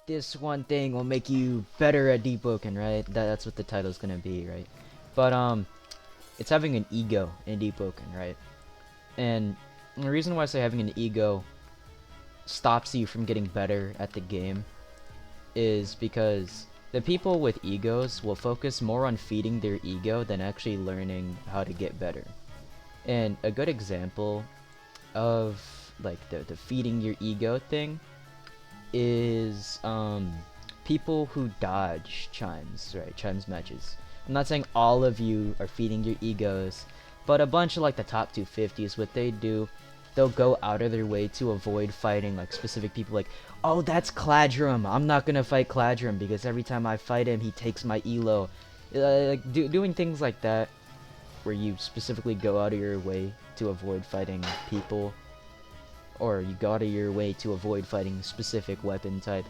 this one thing will make you better at Deepwoken, right? That's what the title's gonna be, right? But it's having an ego in Deepwoken, right? And the reason why I say having an ego stops you from getting better at the game is because the people with egos will focus more on feeding their ego than actually learning how to get better. And a good example of like the feeding your ego thing is people who dodge chimes, right? Chimes matches. I'm not saying all of you are feeding your egos, but a bunch of like the top 250s, what they do, they'll go out of their way to avoid fighting like specific people. Like, oh, that's Cladrum. I'm not gonna fight Cladrum because every time I fight him, he takes my elo. Doing things like that, where you specifically go out of your way to avoid fighting people, or you go out of your way to avoid fighting a specific weapon type,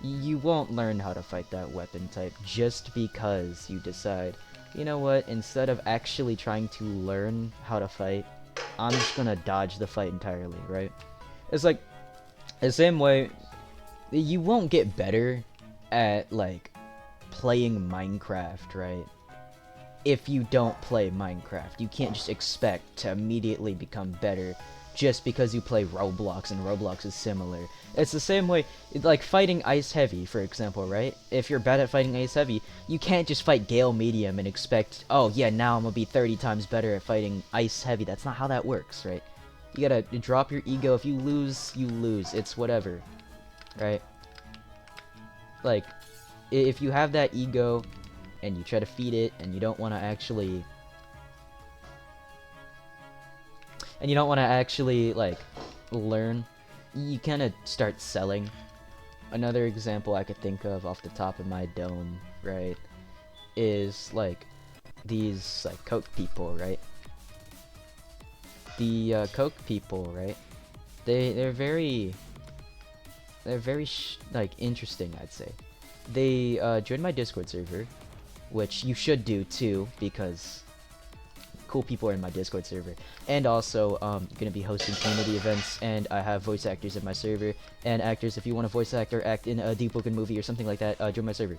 you won't learn how to fight that weapon type just because you decide, you know what, instead of actually trying to learn how to fight, I'm just gonna dodge the fight entirely, right? It's like the same way you won't get better at like playing Minecraft, right? If you don't play Minecraft, you can't just expect to immediately become better just because you play Roblox and Roblox is similar. It's the same way, like fighting Ice Heavy, for example, right? If you're bad at fighting Ice Heavy, you can't just fight Gale Medium and expect, oh yeah, now I'm gonna be 30 times better at fighting Ice Heavy. That's not how that works, right? You gotta drop your ego. If you lose, you lose. It's whatever, right? Like, if you have that ego and you try to feed it and you don't want to actually like learn, you kind of start selling. Another example I could think of off the top of my dome, right, is like these like Coke people, right? The Coke people, right? They're very like interesting, I'd say. They joined my Discord server, which you should do too, because cool people are in my Discord server. And also, gonna be hosting community events, and I have voice actors in my server, and actors, if you want a voice actor act in a Deepwoken movie or something like that, join my server.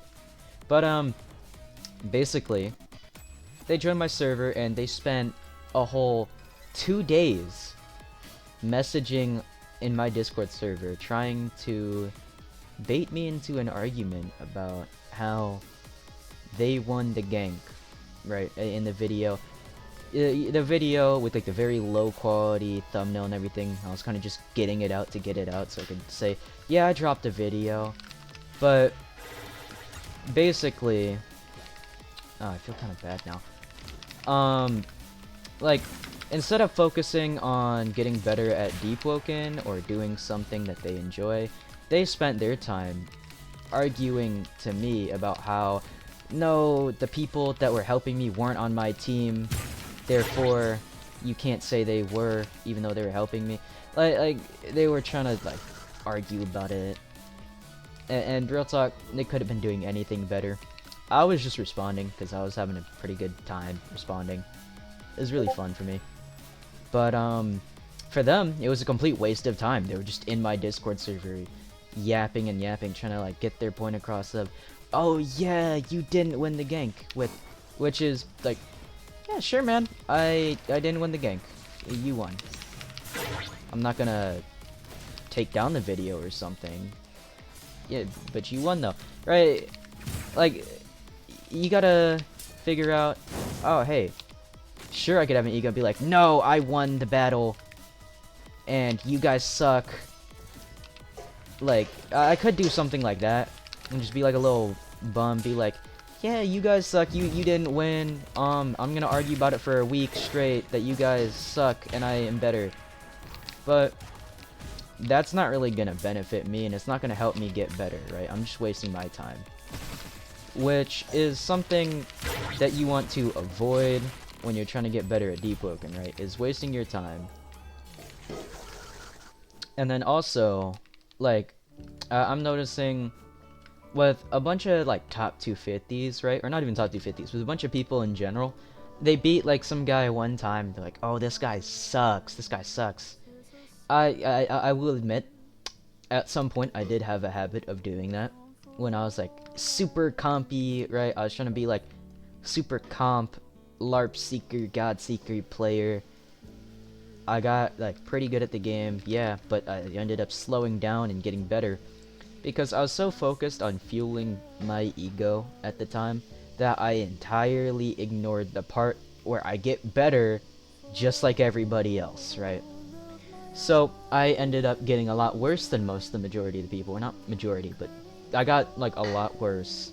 But, basically, they joined my server, and they spent a whole 2 days messaging in my Discord server, trying to bait me into an argument about how they won the gank, right, in the video. The video with like the very low quality thumbnail and everything, I was kind of just getting it out to get it out so I could say, yeah, I dropped a video. But basically, oh, I feel kind of bad now. Like, instead of focusing on getting better at Deepwoken or doing something that they enjoy, they spent their time arguing to me about how, no, the people that were helping me weren't on my team, therefore you can't say they were, even though they were helping me. Like they were trying to like argue about it, and real talk, they could have been doing anything better. I was just responding because I was having a pretty good time responding. It was really fun for me, but for them it was a complete waste of time. They were just in my Discord server yapping and yapping, trying to like get their point across of, oh yeah, you didn't win the gank, which is like, yeah, sure, man. I didn't win the gank. You won. I'm not gonna take down the video or something. Yeah, but you won though, right? Like, you gotta figure out. Oh, hey. Sure, I could have an ego and be like, no, I won the battle, and you guys suck. Like, I could do something like that, and just be like a little bum, be like, yeah, you guys suck, you didn't win, I'm gonna argue about it for a week straight, that you guys suck, and I am better. But that's not really gonna benefit me, and it's not gonna help me get better, right? I'm just wasting my time. Which is something that you want to avoid when you're trying to get better at Deepwoken, right? Is wasting your time. And then also, like, I'm noticing with a bunch of like top 250s, right? Or not even top 250s, with a bunch of people in general, they beat like some guy one time. They're like, "Oh, this guy sucks. This guy sucks." I will admit, At some point, I did have a habit of doing that. When I was like super compy, right? I was trying to be like super comp, LARP seeker, God seeker player. I got like pretty good at the game, yeah, but I ended up slowing down and getting better because I was so focused on fueling my ego at the time that I entirely ignored the part where I get better just like everybody else, right? So I ended up getting a lot worse than the majority of the people. Well, not majority, but I got like a lot worse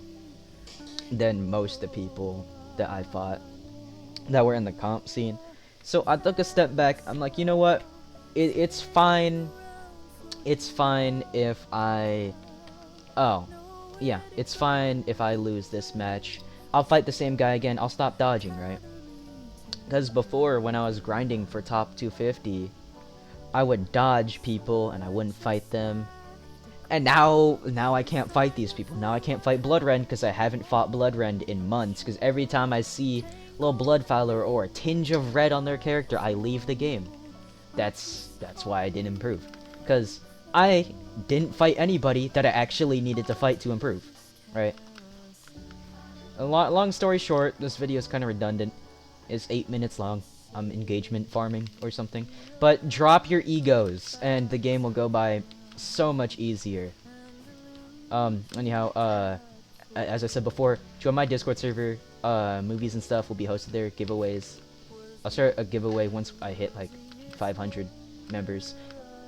than most of the people that I fought that were in the comp scene. So I took a step back. I'm like, you know what? It's fine. It's fine if I... Oh, yeah. It's fine if I lose this match. I'll fight the same guy again. I'll stop dodging, right? Because before, when I was grinding for top 250, I would dodge people and I wouldn't fight them. And now I can't fight these people. Now I can't fight Bloodrend because I haven't fought Bloodrend in months. Because every time I see a little blood follower or a tinge of red on their character, I leave the game. That's why I didn't improve. Because I didn't fight anybody that I actually needed to fight to improve. Right? Long story short, this video is kind of redundant. It's 8 minutes long. I'm engagement farming or something. But drop your egos and the game will go by so much easier. Anyhow, as I said before, join my Discord server. Movies and stuff will be hosted there. Giveaways. I'll start a giveaway once I hit like 500 members.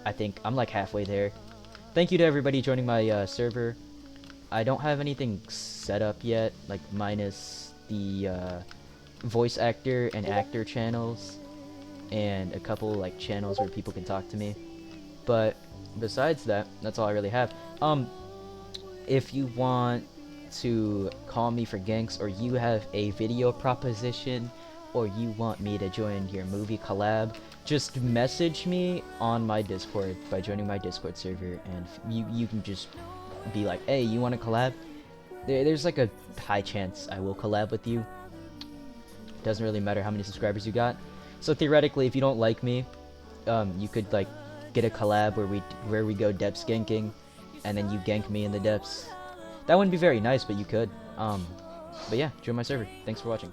I think I'm like halfway there. Thank you to everybody joining my server. I don't have anything set up yet, like minus the voice actor and actor channels and a couple like channels where people can talk to me. But besides that, that's all I really have. If you want to call me for ganks, or you have a video proposition, or you want me to join your movie collab, just message me on my Discord by joining my Discord server, and you can just be like, hey, you want to collab? There's like a high chance I will collab with you. Doesn't really matter how many subscribers you got. So theoretically, if you don't like me, you could like get a collab where we go depths ganking, and then you gank me in the depths. That wouldn't be very nice, but you could. But yeah, join my server. Thanks for watching.